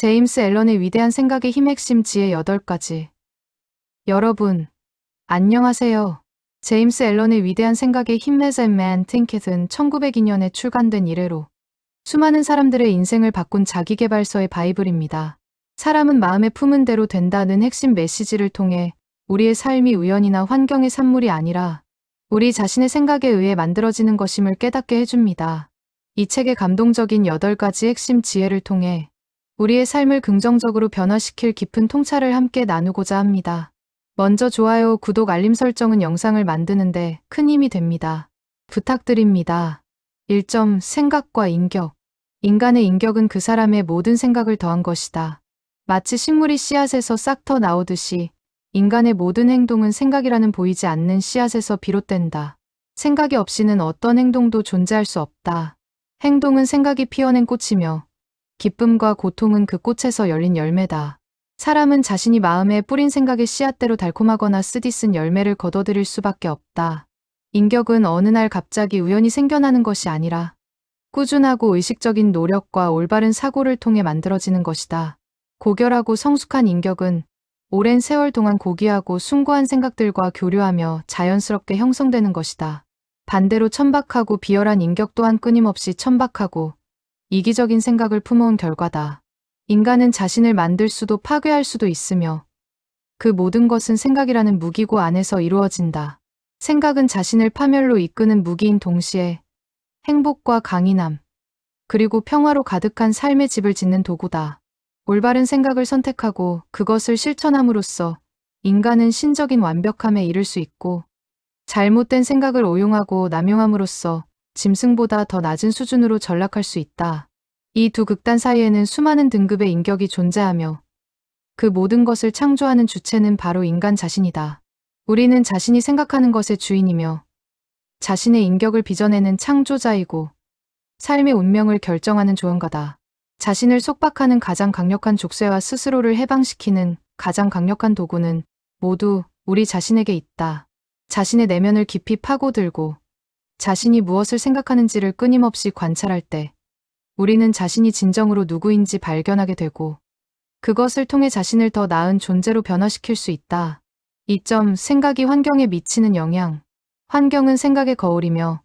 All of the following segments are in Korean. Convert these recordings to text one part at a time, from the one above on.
제임스 앨런의 위대한 생각의 힘 핵심 지혜 8가지. 여러분, 안녕하세요. 제임스 앨런의 위대한 생각의 힘 As a Man Thinketh은 1902년에 출간된 이래로 수많은 사람들의 인생을 바꾼 자기계발서의 바이블입니다. 사람은 마음에 품은 대로 된다는 핵심 메시지를 통해 우리의 삶이 우연이나 환경의 산물이 아니라 우리 자신의 생각에 의해 만들어지는 것임을 깨닫게 해줍니다. 이 책의 감동적인 8가지 핵심 지혜를 통해 우리의 삶을 긍정적으로 변화시킬 깊은 통찰을 함께 나누고자 합니다. 먼저 좋아요, 구독, 알림 설정은 영상을 만드는데 큰 힘이 됩니다. 부탁드립니다. 1점. 생각과 인격. 인간의 인격은 그 사람의 모든 생각을 더한 것이다. 마치 식물이 씨앗에서 싹 터 나오듯이 인간의 모든 행동은 생각이라는 보이지 않는 씨앗에서 비롯된다. 생각이 없이는 어떤 행동도 존재할 수 없다. 행동은 생각이 피워낸 꽃이며 기쁨과 고통은 그 꽃에서 열린 열매다. 사람은 자신이 마음에 뿌린 생각의 씨앗대로 달콤하거나 쓰디쓴 열매를 거둬들일 수밖에 없다. 인격은 어느 날 갑자기 우연히 생겨나는 것이 아니라 꾸준하고 의식적인 노력과 올바른 사고를 통해 만들어지는 것이다. 고결하고 성숙한 인격은 오랜 세월 동안 고귀하고 숭고한 생각들과 교류하며 자연스럽게 형성되는 것이다. 반대로 천박하고 비열한 인격 또한 끊임없이 천박하고 이기적인 생각을 품어온 결과다. 인간은 자신을 만들 수도 파괴할 수도 있으며 그 모든 것은 생각이라는 무기고 안에서 이루어진다. 생각은 자신을 파멸로 이끄는 무기인 동시에 행복과 강인함, 그리고 평화로 가득한 삶의 집을 짓는 도구다. 올바른 생각을 선택하고 그것을 실천함으로써 인간은 신적인 완벽함에 이를 수 있고 잘못된 생각을 오용하고 남용함으로써 짐승보다 더 낮은 수준으로 전락할 수 있다. 이 두 극단 사이에는 수많은 등급의 인격이 존재하며 그 모든 것을 창조하는 주체는 바로 인간 자신이다. 우리는 자신이 생각하는 것의 주인이며 자신의 인격을 빚어내는 창조자이고 삶의 운명을 결정하는 조언가다. 자신을 속박하는 가장 강력한 족쇄와 스스로를 해방시키는 가장 강력한 도구는 모두 우리 자신에게 있다. 자신의 내면을 깊이 파고들고 자신이 무엇을 생각하는지를 끊임없이 관찰할 때 우리는 자신이 진정으로 누구인지 발견하게 되고 그것을 통해 자신을 더 나은 존재로 변화시킬 수 있다. 2점. 생각이 환경에 미치는 영향. 환경은 생각의 거울이며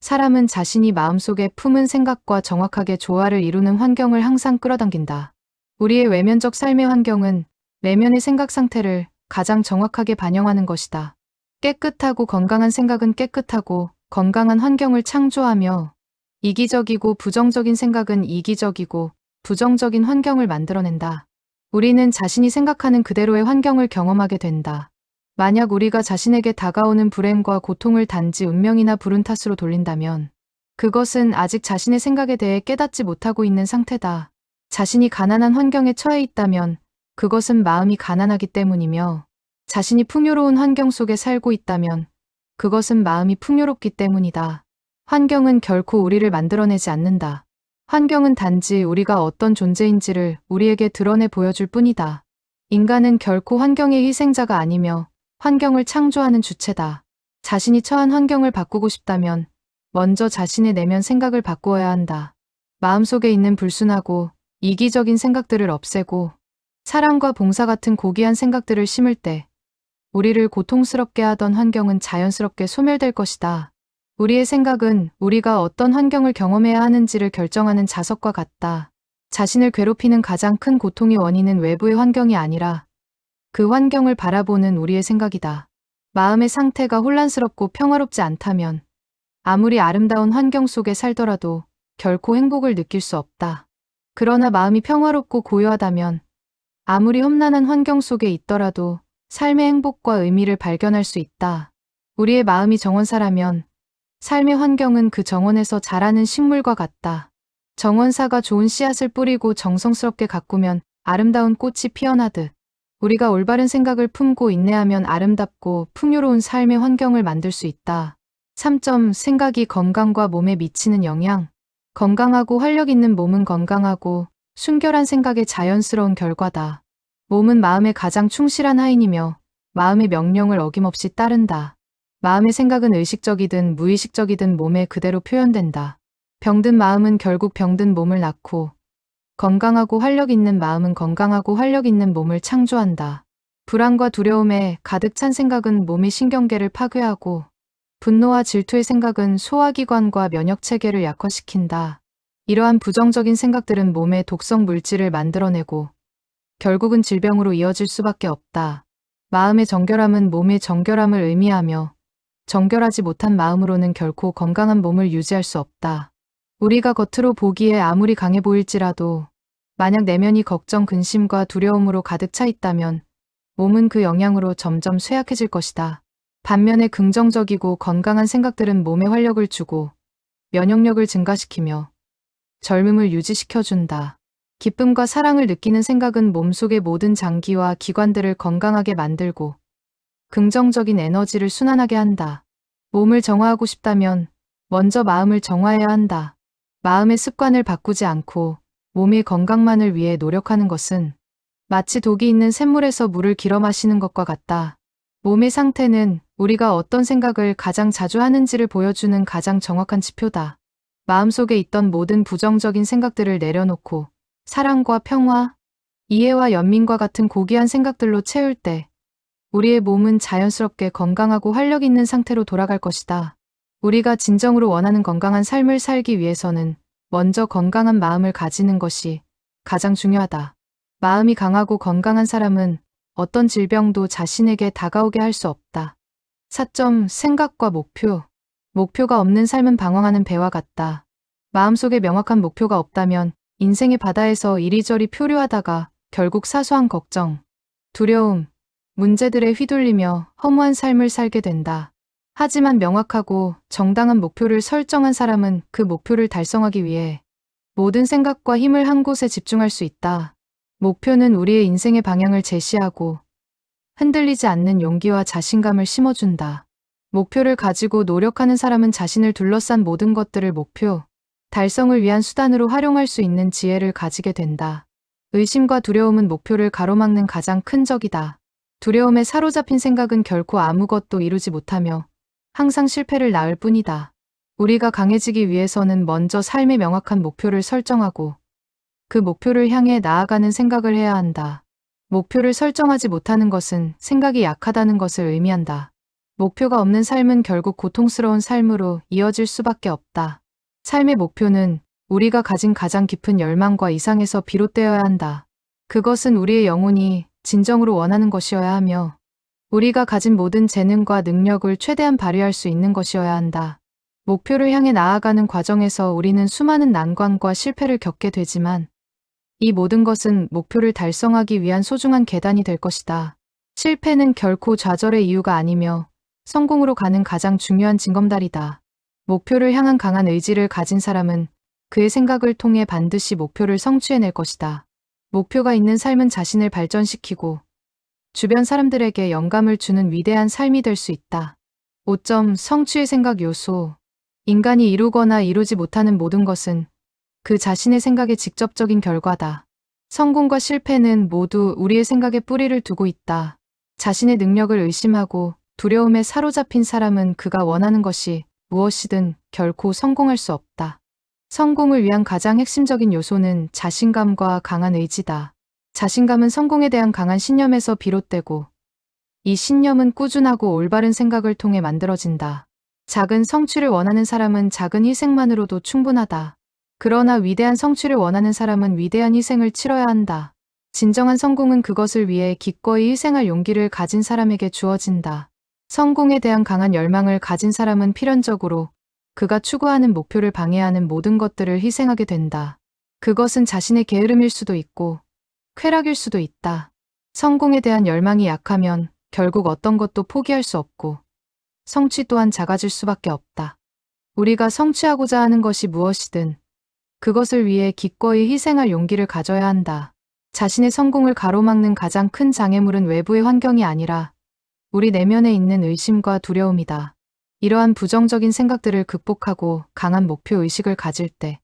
사람은 자신이 마음속에 품은 생각과 정확하게 조화를 이루는 환경을 항상 끌어당긴다. 우리의 외면적 삶의 환경은 내면의 생각 상태를 가장 정확하게 반영하는 것이다. 깨끗하고 건강한 생각은 깨끗하고 건강한 환경을 창조하며 이기적이고 부정적인 생각은 이기적이고 부정적인 환경을 만들어낸다. 우리는 자신이 생각하는 그대로의 환경을 경험하게 된다. 만약 우리가 자신에게 다가오는 불행과 고통을 단지 운명이나 불운 탓으로 돌린다면 그것은 아직 자신의 생각에 대해 깨닫지 못하고 있는 상태다. 자신이 가난한 환경에 처해 있다면 그것은 마음이 가난하기 때문이며 자신이 풍요로운 환경 속에 살고 있다면 그것은 마음이 풍요롭기 때문이다. 환경은 결코 우리를 만들어내지 않는다. 환경은 단지 우리가 어떤 존재인지를 우리에게 드러내 보여줄 뿐이다. 인간은 결코 환경의 희생자가 아니며 환경을 창조하는 주체다. 자신이 처한 환경을 바꾸고 싶다면 먼저 자신의 내면 생각을 바꾸어야 한다. 마음속에 있는 불순하고 이기적인 생각들을 없애고 사랑과 봉사 같은 고귀한 생각들을 심을 때 우리를 고통스럽게 하던 환경은 자연스럽게 소멸될 것이다. 우리의 생각은 우리가 어떤 환경을 경험해야 하는지를 결정하는 자석과 같다. 자신을 괴롭히는 가장 큰 고통의 원인은 외부의 환경이 아니라 그 환경을 바라보는 우리의 생각이다. 마음의 상태가 혼란스럽고 평화롭지 않다면 아무리 아름다운 환경 속에 살더라도 결코 행복을 느낄 수 없다. 그러나 마음이 평화롭고 고요하다면 아무리 험난한 환경 속에 있더라도 삶의 행복과 의미를 발견할 수 있다. 우리의 마음이 정원사라면 삶의 환경은 그 정원에서 자라는 식물과 같다. 정원사가 좋은 씨앗을 뿌리고 정성스럽게 가꾸면 아름다운 꽃이 피어나듯 우리가 올바른 생각을 품고 인내하면 아름답고 풍요로운 삶의 환경을 만들 수 있다. 3점. 생각이 건강과 몸에 미치는 영향. 건강하고 활력 있는 몸은 건강하고 순결한 생각의 자연스러운 결과다. 몸은 마음에 가장 충실한 하인이며 마음의 명령을 어김없이 따른다. 마음의 생각은 의식적이든 무의식적이든 몸에 그대로 표현된다. 병든 마음은 결국 병든 몸을 낳고 건강하고 활력 있는 마음은 건강하고 활력 있는 몸을 창조한다. 불안과 두려움에 가득 찬 생각은 몸의 신경계를 파괴하고 분노와 질투의 생각은 소화기관과 면역체계를 약화시킨다. 이러한 부정적인 생각들은 몸에 독성 물질을 만들어내고 결국은 질병으로 이어질 수밖에 없다. 마음의 정결함은 몸의 정결함을 의미하며 정결하지 못한 마음으로는 결코 건강한 몸을 유지할 수 없다. 우리가 겉으로 보기에 아무리 강해 보일지라도 만약 내면이 걱정, 근심과 두려움으로 가득 차 있다면 몸은 그 영향으로 점점 쇠약해질 것이다. 반면에 긍정적이고 건강한 생각들은 몸에 활력을 주고 면역력을 증가시키며 젊음을 유지시켜준다. 기쁨과 사랑을 느끼는 생각은 몸속의 모든 장기와 기관들을 건강하게 만들고 긍정적인 에너지를 순환하게 한다. 몸을 정화하고 싶다면 먼저 마음을 정화해야 한다. 마음의 습관을 바꾸지 않고 몸의 건강만을 위해 노력하는 것은 마치 독이 있는 샘물에서 물을 길어 마시는 것과 같다. 몸의 상태는 우리가 어떤 생각을 가장 자주 하는지를 보여주는 가장 정확한 지표다. 마음속에 있던 모든 부정적인 생각들을 내려놓고 사랑과 평화, 이해와 연민과 같은 고귀한 생각들로 채울 때 우리의 몸은 자연스럽게 건강하고 활력 있는 상태로 돌아갈 것이다. 우리가 진정으로 원하는 건강한 삶을 살기 위해서는 먼저 건강한 마음을 가지는 것이 가장 중요하다. 마음이 강하고 건강한 사람은 어떤 질병도 자신에게 다가오게 할 수 없다. 4점 생각과 목표. 목표가 없는 삶은 방황하는 배와 같다. 마음속에 명확한 목표가 없다면 인생의 바다에서 이리저리 표류하다가 결국 사소한 걱정, 두려움, 문제들에 휘둘리며 허무한 삶을 살게 된다. 하지만 명확하고 정당한 목표를 설정한 사람은 그 목표를 달성하기 위해 모든 생각과 힘을 한 곳에 집중할 수 있다. 목표는 우리의 인생의 방향을 제시하고 흔들리지 않는 용기와 자신감을 심어준다. 목표를 가지고 노력하는 사람은 자신을 둘러싼 모든 것들을 목표 달성을 위한 수단으로 활용할 수 있는 지혜를 가지게 된다. 의심과 두려움은 목표를 가로막는 가장 큰 적이다. 두려움에 사로잡힌 생각은 결코 아무것도 이루지 못하며 항상 실패를 낳을 뿐이다. 우리가 강해지기 위해서는 먼저 삶의 명확한 목표를 설정하고 그 목표를 향해 나아가는 생각을 해야 한다. 목표를 설정하지 못하는 것은 생각이 약하다는 것을 의미한다. 목표가 없는 삶은 결국 고통스러운 삶으로 이어질 수밖에 없다. 삶의 목표는 우리가 가진 가장 깊은 열망과 이상에서 비롯되어야 한다. 그것은 우리의 영혼이 진정으로 원하는 것이어야 하며 우리가 가진 모든 재능과 능력을 최대한 발휘할 수 있는 것이어야 한다. 목표를 향해 나아가는 과정에서 우리는 수많은 난관과 실패를 겪게 되지만 이 모든 것은 목표를 달성하기 위한 소중한 계단이 될 것이다. 실패는 결코 좌절의 이유가 아니며 성공으로 가는 가장 중요한 징검다리다. 목표를 향한 강한 의지를 가진 사람은 그의 생각을 통해 반드시 목표를 성취해낼 것이다. 목표가 있는 삶은 자신을 발전시키고 주변 사람들에게 영감을 주는 위대한 삶이 될 수 있다. 5점 성취의 생각 요소. 인간이 이루거나 이루지 못하는 모든 것은 그 자신의 생각의 직접적인 결과다. 성공과 실패는 모두 우리의 생각에 뿌리를 두고 있다. 자신의 능력을 의심하고 두려움에 사로잡힌 사람은 그가 원하는 것이 무엇이든 결코 성공할 수 없다. 성공을 위한 가장 핵심적인 요소는 자신감과 강한 의지다. 자신감은 성공에 대한 강한 신념에서 비롯되고 이 신념은 꾸준하고 올바른 생각을 통해 만들어진다. 작은 성취를 원하는 사람은 작은 희생만으로도 충분하다. 그러나 위대한 성취를 원하는 사람은 위대한 희생을 치러야 한다. 진정한 성공은 그것을 위해 기꺼이 희생할 용기를 가진 사람에게 주어진다. 성공에 대한 강한 열망을 가진 사람은 필연적으로 그가 추구하는 목표를 방해하는 모든 것들을 희생하게 된다. 그것은 자신의 게으름일 수도 있고 쾌락일 수도 있다. 성공에 대한 열망이 약하면 결국 어떤 것도 포기할 수 없고 성취 또한 작아질 수밖에 없다. 우리가 성취하고자 하는 것이 무엇이든 그것을 위해 기꺼이 희생할 용기를 가져야 한다. 자신의 성공을 가로막는 가장 큰 장애물은 외부의 환경이 아니라 우리 내면에 있는 의심과 두려움이다. 이러한 부정적인 생각들을 극복하고 강한 목표 의식을 가질 때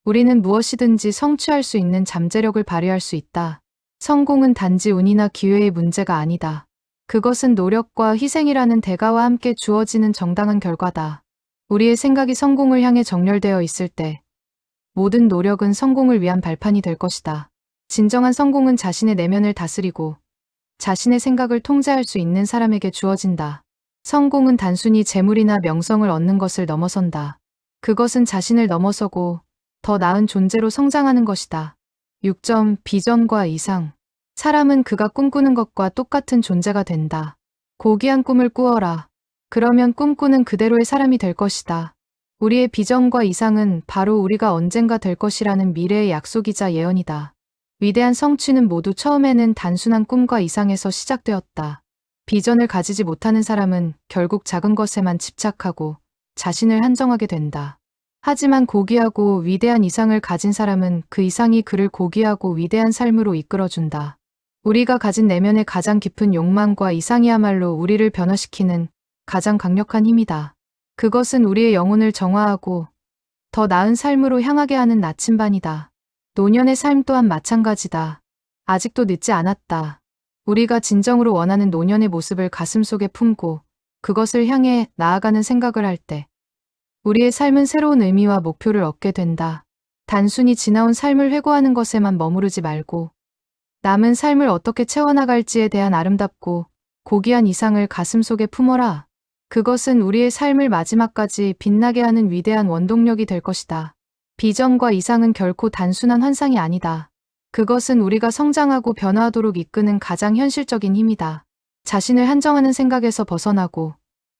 우리는 무엇이든지 성취할 수 있는 잠재력을 발휘할 수 있다. 성공은 단지 운이나 기회의 문제가 아니다. 그것은 노력과 희생이라는 대가와 함께 주어지는 정당한 결과다. 우리의 생각이 성공을 향해 정렬되어 있을 때 모든 노력은 성공을 위한 발판이 될 것이다. 진정한 성공은 자신의 내면을 다스리고 자신의 생각을 통제할 수 있는 사람에게 주어진다. 성공은 단순히 재물이나 명성을 얻는 것을 넘어선다. 그것은 자신을 넘어서고 더 나은 존재로 성장하는 것이다. 6점. 비전과 이상. 사람은 그가 꿈꾸는 것과 똑같은 존재가 된다. 고귀한 꿈을 꾸어라. 그러면 꿈꾸는 그대로의 사람이 될 것이다. 우리의 비전과 이상은 바로 우리가 언젠가 될 것이라는 미래의 약속이자 예언이다. 위대한 성취는 모두 처음에는 단순한 꿈과 이상에서 시작되었다. 비전을 가지지 못하는 사람은 결국 작은 것에만 집착하고 자신을 한정하게 된다. 하지만 고귀하고 위대한 이상을 가진 사람은 그 이상이 그를 고귀하고 위대한 삶으로 이끌어준다. 우리가 가진 내면의 가장 깊은 욕망과 이상이야말로 우리를 변화시키는 가장 강력한 힘이다. 그것은 우리의 영혼을 정화하고 더 나은 삶으로 향하게 하는 나침반이다. 노년의 삶 또한 마찬가지다. 아직도 늦지 않았다. 우리가 진정으로 원하는 노년의 모습을 가슴속에 품고 그것을 향해 나아가는 생각을 할 때 우리의 삶은 새로운 의미와 목표를 얻게 된다. 단순히 지나온 삶을 회고하는 것에만 머무르지 말고 남은 삶을 어떻게 채워나갈지에 대한 아름답고 고귀한 이상을 가슴속에 품어라. 그것은 우리의 삶을 마지막까지 빛나게 하는 위대한 원동력이 될 것이다. 비전과 이상은 결코 단순한 환상이 아니다. 그것은 우리가 성장하고 변화하도록 이끄는 가장 현실적인 힘이다. 자신을 한정하는 생각에서 벗어나고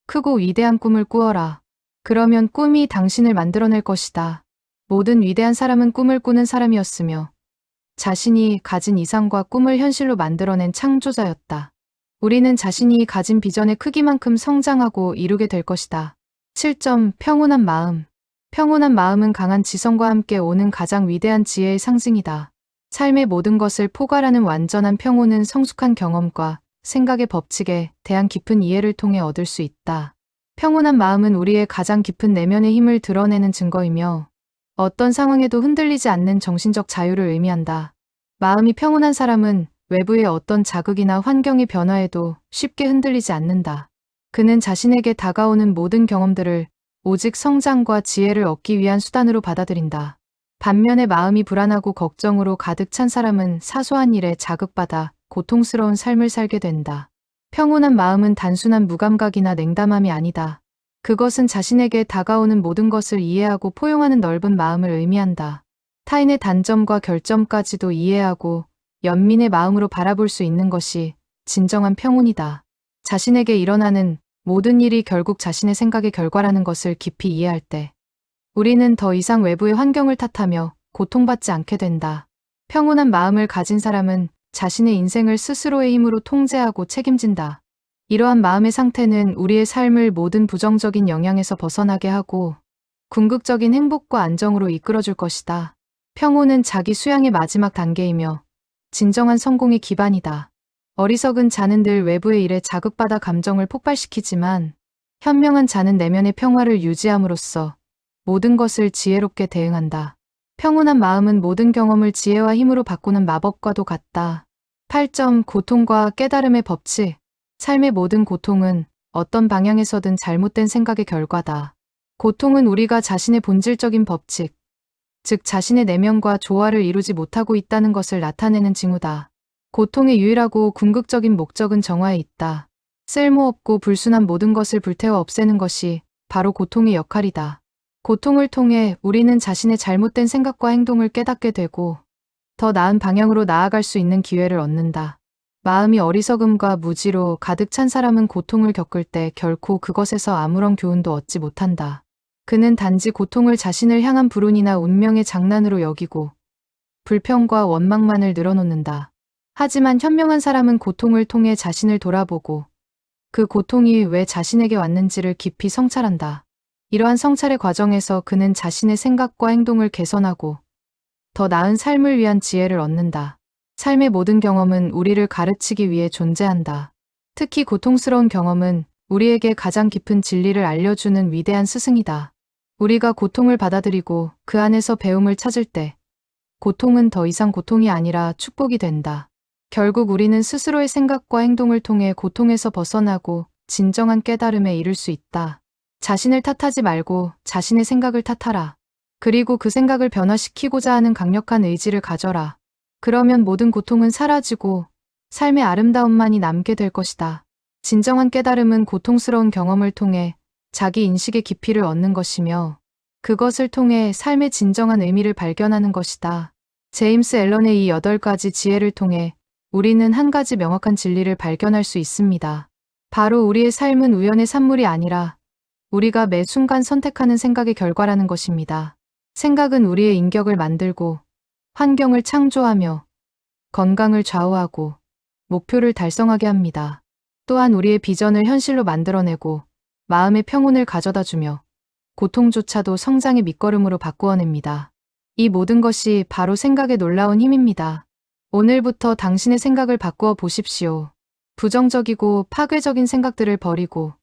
크고 위대한 꿈을 꾸어라. 그러면 꿈이 당신을 만들어낼 것이다. 모든 위대한 사람은 꿈을 꾸는 사람이었으며 자신이 가진 이상과 꿈을 현실로 만들어낸 창조자였다. 우리는 자신이 가진 비전의 크기만큼 성장하고 이루게 될 것이다. 7점. 평온한 마음. 평온한 마음은 강한 지성과 함께 오는 가장 위대한 지혜의 상징이다. 삶의 모든 것을 포괄하는 완전한 평온은 성숙한 경험과 생각의 법칙에 대한 깊은 이해를 통해 얻을 수 있다. 평온한 마음은 우리의 가장 깊은 내면의 힘을 드러내는 증거이며 어떤 상황에도 흔들리지 않는 정신적 자유를 의미한다. 마음이 평온한 사람은 외부의 어떤 자극이나 환경의 변화에도 쉽게 흔들리지 않는다. 그는 자신에게 다가오는 모든 경험들을 오직 성장과 지혜를 얻기 위한 수단으로 받아들인다. 반면에 마음이 불안하고 걱정으로 가득 찬 사람은 사소한 일에 자극받아 고통스러운 삶을 살게 된다. 평온한 마음은 단순한 무감각이나 냉담함이 아니다. 그것은 자신에게 다가오는 모든 것을 이해하고 포용하는 넓은 마음을 의미한다. 타인의 단점과 결점까지도 이해하고 연민의 마음으로 바라볼 수 있는 것이 진정한 평온이다. 자신에게 일어나는 모든 일이 결국 자신의 생각의 결과라는 것을 깊이 이해할 때 우리는 더 이상 외부의 환경을 탓하며 고통받지 않게 된다. 평온한 마음을 가진 사람은 자신의 인생을 스스로의 힘으로 통제하고 책임진다. 이러한 마음의 상태는 우리의 삶을 모든 부정적인 영향에서 벗어나게 하고 궁극적인 행복과 안정으로 이끌어줄 것이다. 평온은 자기 수양의 마지막 단계이며 진정한 성공의 기반이다. 어리석은 자는 늘 외부의 일에 자극받아 감정을 폭발시키지만 현명한 자는 내면의 평화를 유지함으로써 모든 것을 지혜롭게 대응한다. 평온한 마음은 모든 경험을 지혜와 힘으로 바꾸는 마법과도 같다. 8점. 고통과 깨달음의 법칙. 삶의 모든 고통은 어떤 방향에서든 잘못된 생각의 결과다. 고통은 우리가 자신의 본질적인 법칙, 즉 자신의 내면과 조화를 이루지 못하고 있다는 것을 나타내는 징후다. 고통의 유일하고 궁극적인 목적은 정화에 있다. 쓸모없고 불순한 모든 것을 불태워 없애는 것이 바로 고통의 역할이다. 고통을 통해 우리는 자신의 잘못된 생각과 행동을 깨닫게 되고 더 나은 방향으로 나아갈 수 있는 기회를 얻는다. 마음이 어리석음과 무지로 가득 찬 사람은 고통을 겪을 때 결코 그것에서 아무런 교훈도 얻지 못한다. 그는 단지 고통을 자신을 향한 불운이나 운명의 장난으로 여기고 불평과 원망만을 늘어놓는다. 하지만 현명한 사람은 고통을 통해 자신을 돌아보고 그 고통이 왜 자신에게 왔는지를 깊이 성찰한다. 이러한 성찰의 과정에서 그는 자신의 생각과 행동을 개선하고 더 나은 삶을 위한 지혜를 얻는다. 삶의 모든 경험은 우리를 가르치기 위해 존재한다. 특히 고통스러운 경험은 우리에게 가장 깊은 진리를 알려주는 위대한 스승이다. 우리가 고통을 받아들이고 그 안에서 배움을 찾을 때 고통은 더 이상 고통이 아니라 축복이 된다. 결국 우리는 스스로의 생각과 행동을 통해 고통에서 벗어나고 진정한 깨달음에 이를 수 있다. 자신을 탓하지 말고 자신의 생각을 탓하라. 그리고 그 생각을 변화시키고자 하는 강력한 의지를 가져라. 그러면 모든 고통은 사라지고 삶의 아름다움만이 남게 될 것이다. 진정한 깨달음은 고통스러운 경험을 통해 자기 인식의 깊이를 얻는 것이며 그것을 통해 삶의 진정한 의미를 발견하는 것이다. 제임스 앨런의 이 8가지 지혜를 통해 우리는 한 가지 명확한 진리를 발견할 수 있습니다. 바로 우리의 삶은 우연의 산물이 아니라 우리가 매 순간 선택하는 생각의 결과라는 것입니다. 생각은 우리의 인격을 만들고 환경을 창조하며 건강을 좌우하고 목표를 달성하게 합니다. 또한 우리의 비전을 현실로 만들어내고 마음의 평온을 가져다주며 고통조차도 성장의 밑거름으로 바꾸어냅니다. 이 모든 것이 바로 생각의 놀라운 힘입니다. 오늘부터 당신의 생각을 바꾸어 보십시오. 부정적이고 파괴적인 생각들을 버리고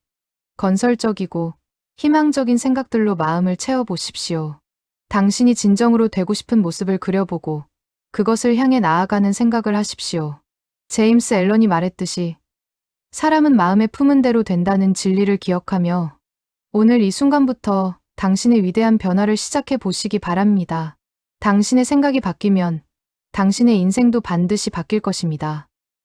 건설적이고 희망적인 생각들로 마음을 채워보십시오. 당신이 진정으로 되고 싶은 모습을 그려보고 그것을 향해 나아가는 생각을 하십시오. 제임스 앨런이 말했듯이 사람은 마음에 품은 대로 된다는 진리를 기억하며 오늘 이 순간부터 당신의 위대한 변화를 시작해 보시기 바랍니다. 당신의 생각이 바뀌면 당신의 인생도 반드시 바뀔 것입니다.